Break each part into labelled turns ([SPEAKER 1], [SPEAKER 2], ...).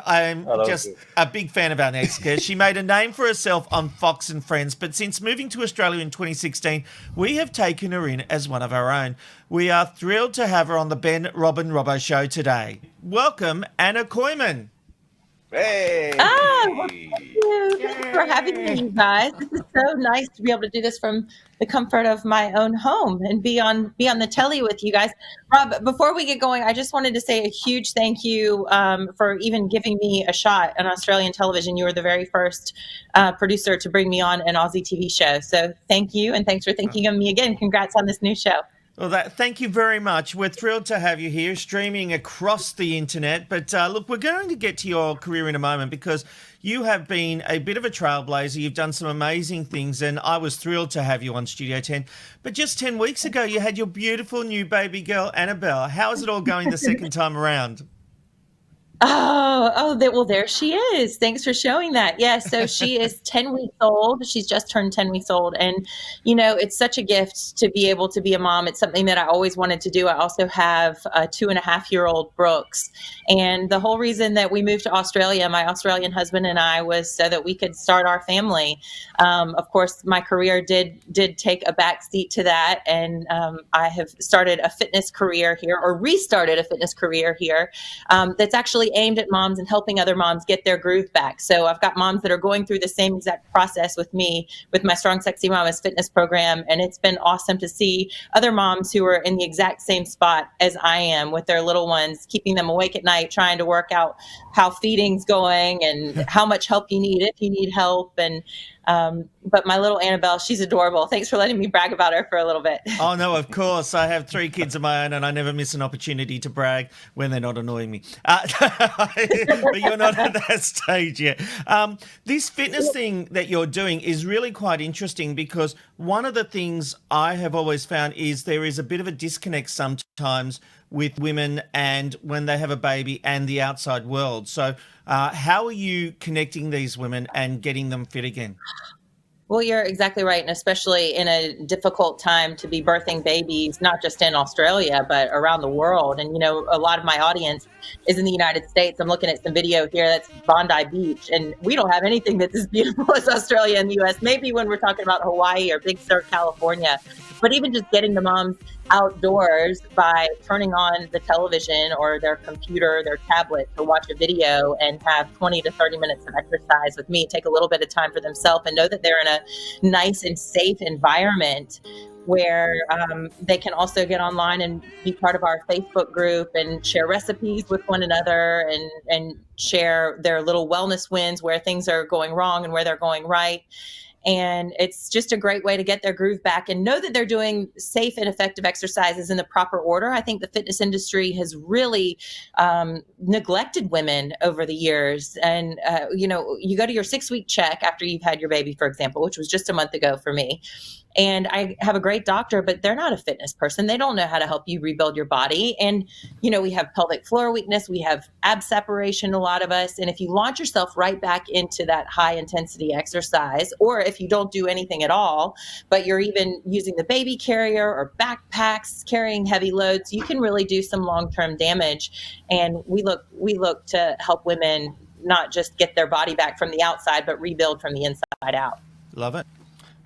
[SPEAKER 1] I'm
[SPEAKER 2] Oh, that was
[SPEAKER 1] just
[SPEAKER 2] good.
[SPEAKER 1] a big fan of our next guest. She made a name for herself on Fox and Friends, but since moving to Australia in 2016, we have taken her in as one of our own. We are thrilled to have her on the Ben, Rob and Robbo Show today. Welcome, Anna Kooiman.
[SPEAKER 3] Well, thank
[SPEAKER 2] Hey!
[SPEAKER 3] you. Thanks for having me,
[SPEAKER 1] Yay!
[SPEAKER 3] you guys. This is so nice to be able to do this from the comfort of my own home and be on the telly with you guys. Rob, before we get going, I just wanted to say a huge thank you for even giving me a shot on Australian television. You were the very first producer to bring me on an Aussie TV show. So thank you, and thanks for thinking of me again. Congrats on this new show.
[SPEAKER 1] Well, thank you very much. We're thrilled to have you here, streaming across the internet. But look, we're going to get to your career in a moment because you have been a bit of a trailblazer. You've done some amazing things, and I was thrilled to have you on Studio 10. But just 10 weeks ago, you had your beautiful new baby girl, Annabelle. How is it all going the second time around?
[SPEAKER 3] Well, there she is. Thanks for showing that. Yeah, so she is 10 weeks old. She's just turned 10 weeks old. And, it's such a gift to be able to be a mom. It's something that I always wanted to do. I also have a 2.5-year-old Brooks. And the whole reason that we moved to Australia, my Australian husband and I, was so that we could start our family. Of course, my career did take a back seat to that. And I have started a fitness career here, or restarted a fitness career here, that's actually aimed at moms and helping other moms get their groove back. So I've got moms that are going through the same exact process with me with my Strong Sexy Mamas fitness program. And it's been awesome to see other moms who are in the exact same spot as I am with their little ones, keeping them awake at night, trying to work out how feeding's going and how much help you need if you need help. And but my little Annabelle, she's adorable. Thanks for letting me brag about her for a little bit.
[SPEAKER 1] Oh, no, of course. I have 3 kids of my own, and I never miss an opportunity to brag when they're not annoying me. But you're not at that stage yet. This fitness thing that you're doing is really quite interesting because one of the things I have always found is there is a bit of a disconnect sometimes with women and when they have a baby and the outside world. So how are you connecting these women and getting them fit again?
[SPEAKER 3] Well, you're exactly right. And especially in a difficult time to be birthing babies, not just in Australia, but around the world. And, a lot of my audience is in the United States. I'm looking at some video here that's Bondi Beach, and we don't have anything that's as beautiful as Australia and the US. Maybe when we're talking about Hawaii or Big Sur, California. But even just getting the moms outdoors by turning on the television or their computer, their tablet to watch a video and have 20 to 30 minutes of exercise with me, take a little bit of time for themselves and know that they're in a nice and safe environment where they can also get online and be part of our Facebook group and share recipes with one another and share their little wellness wins, where things are going wrong and where they're going right. And it's just a great way to get their groove back and know that they're doing safe and effective exercises in the proper order. I think the fitness industry has really neglected women over the years. And, you go to your 6-week check after you've had your baby, for example, which was just a month ago for me. And I have a great doctor, but they're not a fitness person. They don't know how to help you rebuild your body. And, we have pelvic floor weakness. We have ab separation, a lot of us. And if you launch yourself right back into that high intensity exercise, or if you don't do anything at all, but you're even using the baby carrier or backpacks, carrying heavy loads, you can really do some long-term damage. And we look to help women not just get their body back from the outside, but rebuild from the inside out.
[SPEAKER 1] Love it.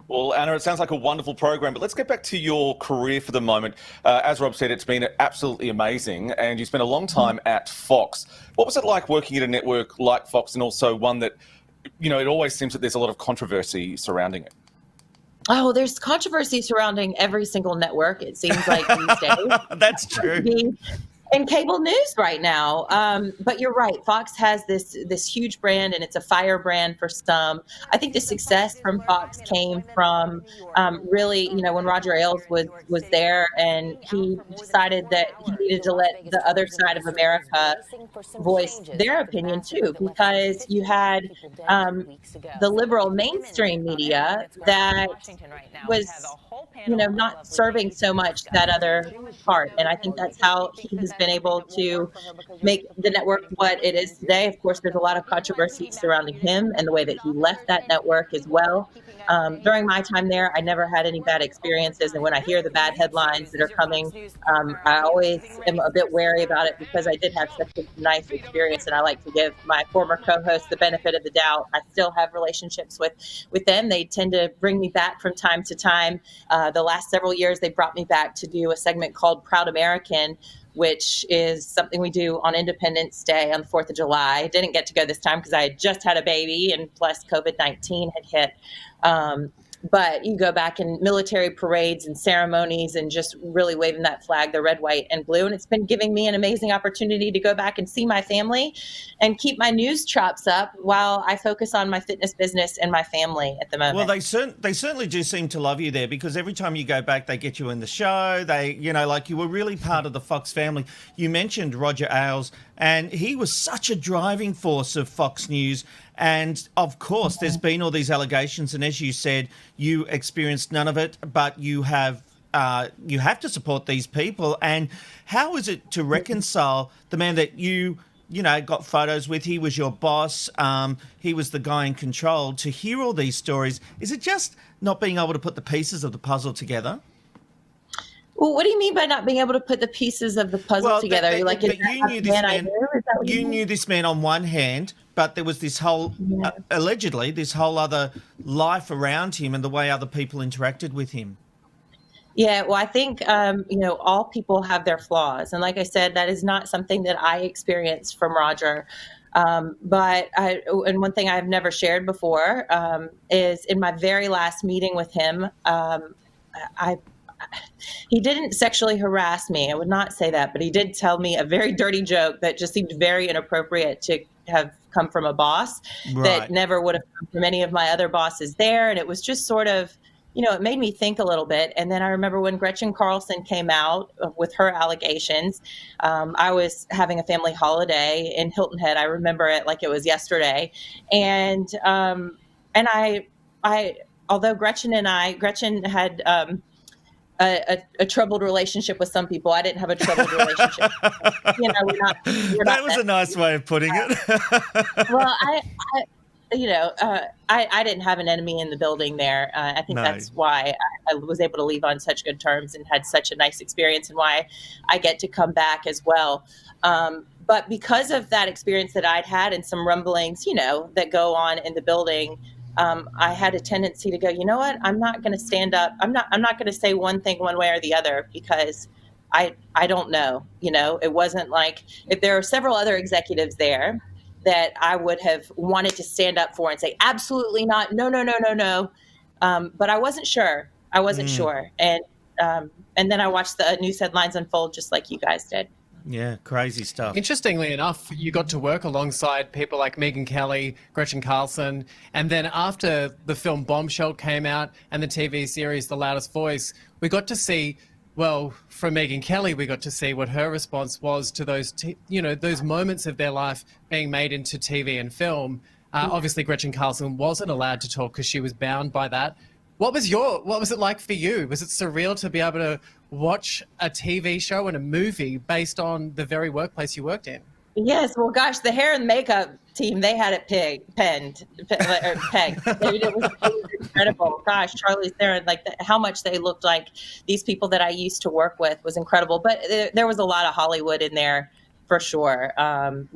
[SPEAKER 2] Well, Anna, it sounds like a wonderful program, but let's get back to your career for the moment. As Rob said, it's been absolutely amazing, and you spent a long time at Fox. What was it like working at a network like Fox, and also one that, it always seems that there's a lot of controversy surrounding it?
[SPEAKER 3] Oh, there's controversy surrounding every single network, it seems like these days.
[SPEAKER 1] That's true.
[SPEAKER 3] In cable news right now. But you're right. Fox has this huge brand, and it's a fire brand for some. I think the success from Fox came from really, when Roger Ailes was there, and he decided that he needed to let the other side of America voice their opinion too, because you had the liberal mainstream media that was not serving so much that other part. And I think that's how he has been able to make the network what it is today. Of course, there's a lot of controversy surrounding him and the way that he left that network as well. During my time there, I never had any bad experiences. And when I hear the bad headlines that are coming, I always am a bit wary about it because I did have such a nice experience, and I like to give my former co-hosts the benefit of the doubt. I still have relationships with them. They tend to bring me back from time to time. The last several years, they brought me back to do a segment called Proud American, which is something we do on Independence Day on the 4th of July. I didn't get to go this time because I had just had a baby, and plus COVID-19 had hit. But you go back in military parades and ceremonies and just really waving that flag, the red, white, and blue. And it's been giving me an amazing opportunity to go back and see my family and keep my news chops up while I focus on my fitness business and my family at the moment.
[SPEAKER 1] Well, they certainly do seem to love you there, because every time you go back, they get you in the show. They, like you were really part of the Fox family. You mentioned Roger Ailes, and he was such a driving force of Fox News. And of course, there's been all these allegations, and as you said, you experienced none of it, but you have to support these people. And how is it to reconcile the man that you got photos with? He was your boss. He was the guy in control. To hear all these stories, is it just not being able to put the pieces of the puzzle together?
[SPEAKER 3] Well, what do you mean by not being able to put the pieces of the puzzle together? You're like,
[SPEAKER 1] you knew this man on one hand, but there was this whole, allegedly, this whole other life around him and the way other people interacted with him.
[SPEAKER 3] Yeah, well, I think, all people have their flaws. And like I said, that is not something that I experienced from Roger. And one thing I've never shared before is in my very last meeting with him, he didn't sexually harass me. I would not say that, but he did tell me a very dirty joke that just seemed very inappropriate to have come from a boss that never would have come from any of my other bosses there. And it was just sort of, it made me think a little bit. And then I remember when Gretchen Carlson came out with her allegations, I was having a family holiday in Hilton Head. I remember it like it was yesterday. And although Gretchen had, a troubled relationship with some people. I didn't have a troubled relationship.
[SPEAKER 1] That was a nice way of putting it.
[SPEAKER 3] Well, I didn't have an enemy in the building there. I think that's why I was able to leave on such good terms and had such a nice experience, and why I get to come back as well. But because of that experience that I'd had and some rumblings, that go on in the building, I had a tendency to go, you know what, I'm not going to stand up. I'm not going to say one thing one way or the other, because I don't know. It wasn't like, if there are several other executives there that I would have wanted to stand up for and say, absolutely not. No. But I wasn't sure. Sure. And then I watched the news headlines unfold just like you guys did.
[SPEAKER 1] Yeah, crazy stuff.
[SPEAKER 4] Interestingly enough, you got to work alongside people like Megyn Kelly, Gretchen Carlson, and then after the film Bombshell came out and the TV series The Loudest Voice, we got to see, from Megyn Kelly, we got to see what her response was to those, those moments of their life being made into TV and film. Obviously, Gretchen Carlson wasn't allowed to talk because she was bound by that. What was it like for you? Was it surreal to be able to watch a TV show and a movie based on the very workplace you worked in?
[SPEAKER 3] Yes. Well, gosh, the hair and makeup team, they had it pegged. It was incredible. Gosh, Charlize Theron, how much they looked like these people that I used to work with was incredible. But there was a lot of Hollywood in there for sure, and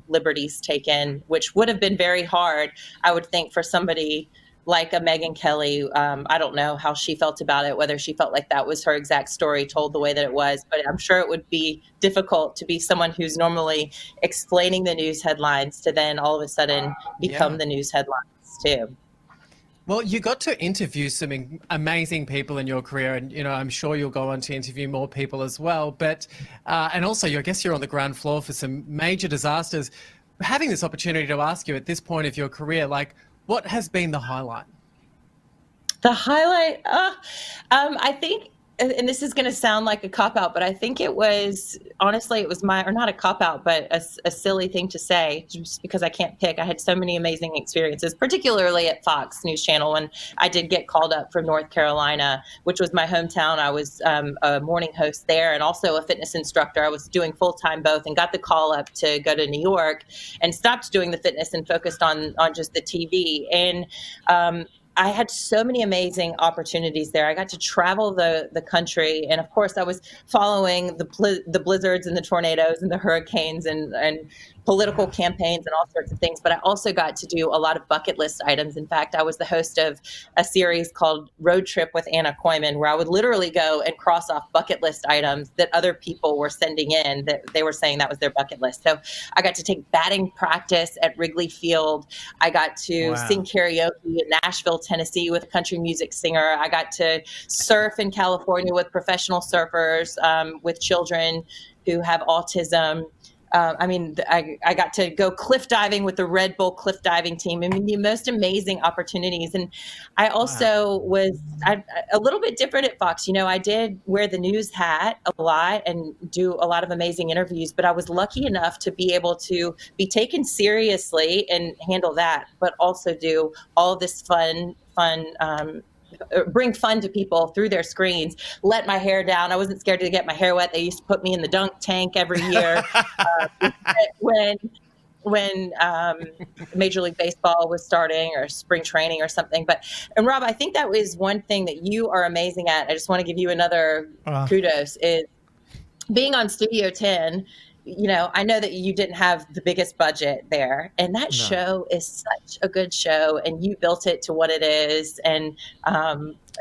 [SPEAKER 3] liberties taken, which would have been very hard, I would think, for somebody like a Megyn Kelly. I don't know how she felt about it, whether she felt like that was her exact story told the way that it was, but I'm sure it would be difficult to be someone who's normally explaining the news headlines to then all of a sudden become the news headlines too.
[SPEAKER 4] Well, you got to interview some amazing people in your career, and I'm sure you'll go on to interview more people as well. But and also, I guess you're on the ground floor for some major disasters. Having this opportunity to ask you at this point of your career, what has been the highlight?
[SPEAKER 3] The highlight, I think and this is going to sound like a cop out, but I think it was, honestly, it was or not a cop out, but a silly thing to say, just because I can't pick. I had so many amazing experiences, particularly at Fox News Channel when I did get called up from North Carolina, which was my hometown. I was a morning host there and also a fitness instructor. I was doing full-time both, and got the call up to go to New York and stopped doing the fitness and focused on just the TV. And I had so many amazing opportunities there. I got to travel the country, and of course, I was following the blizzards and the tornadoes and the hurricanes and political campaigns and all sorts of things. But I also got to do a lot of bucket list items. In fact, I was the host of a series called Road Trip with Kooiman, where I would literally go and cross off bucket list items that other people were sending in that they were saying that was their bucket list. So I got to take batting practice at Wrigley Field. I got to sing karaoke in Nashville, Tennessee with a country music singer. I got to surf in California with professional surfers, with children who have autism. I got to go cliff diving with the Red Bull cliff diving team. I mean, the most amazing opportunities. And I also was a little bit different at Fox. You know, I did wear the news hat a lot and do a lot of amazing interviews, but I was lucky enough to be able to be taken seriously and handle that, but also do all this fun, bring fun to people through their screens, let my hair down. I wasn't scared to get my hair wet. They used to put me in the dunk tank every year when Major League Baseball was starting or spring training or something. And Rob, I think that was one thing that you are amazing at. I just want to give you another kudos is being on Studio 10. You know, I know that you didn't have the biggest budget there, and that show is such a good show, and you built it to what it is. And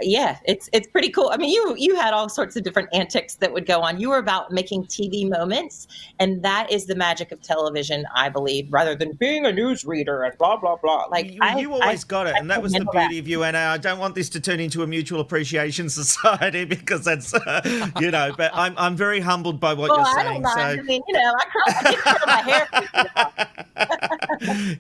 [SPEAKER 3] it's pretty cool. I mean, you had all sorts of different antics that would go on. You were about making TV moments, and that is the magic of television, I believe, rather than being a newsreader and blah, blah, blah. Like
[SPEAKER 1] you always got it, and that was the beauty of you. And I don't want this to turn into a mutual appreciation society because that's, but I'm very humbled by what you're saying.
[SPEAKER 3] I don't mind. I mean, I did my hair.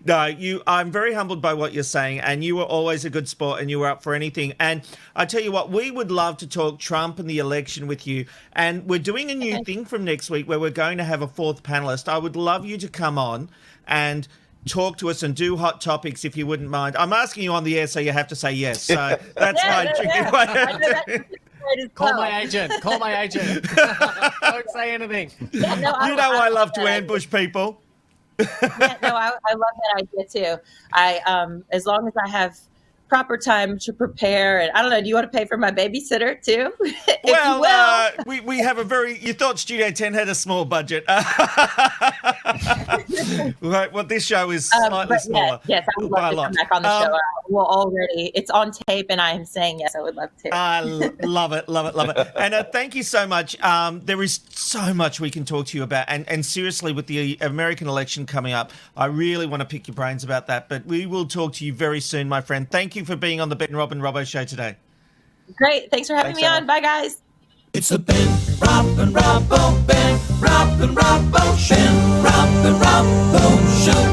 [SPEAKER 1] No, I'm very humbled by what you're saying, and you were always a good sport, and you were up for anything. And I tell you what, we would love to talk Trump and the election with you. And we're doing a new thing from next week where we're going to have a fourth panelist. I would love you to come on and talk to us and do hot topics if you wouldn't mind. I'm asking you on the air, so you have to say yes. So that's my tricky way.
[SPEAKER 4] Call my agent. Don't say anything.
[SPEAKER 1] I love to ambush people.
[SPEAKER 3] I love that idea too. As long as I have proper time to prepare, and I don't know, do you want to pay for my babysitter too?
[SPEAKER 1] We have you thought Studio 10 had a small budget. Right, well, this show is slightly smaller.
[SPEAKER 3] Yes, I would love to come back on the show. It's on tape, and I am saying yes, I would love to.
[SPEAKER 1] I love it. And thank you so much. There is so much we can talk to you about. And seriously, with the American election coming up, I really want to pick your brains about that. But we will talk to you very soon, my friend. Thank you for being on the Ben, Rob and Robbo Show today.
[SPEAKER 3] Great. Thanks for having me on. Bye, guys.
[SPEAKER 5] It's the Ben, Rob and Robbo, Ben, Rob and Robbo Show. Ben, Rob and Robbo Show.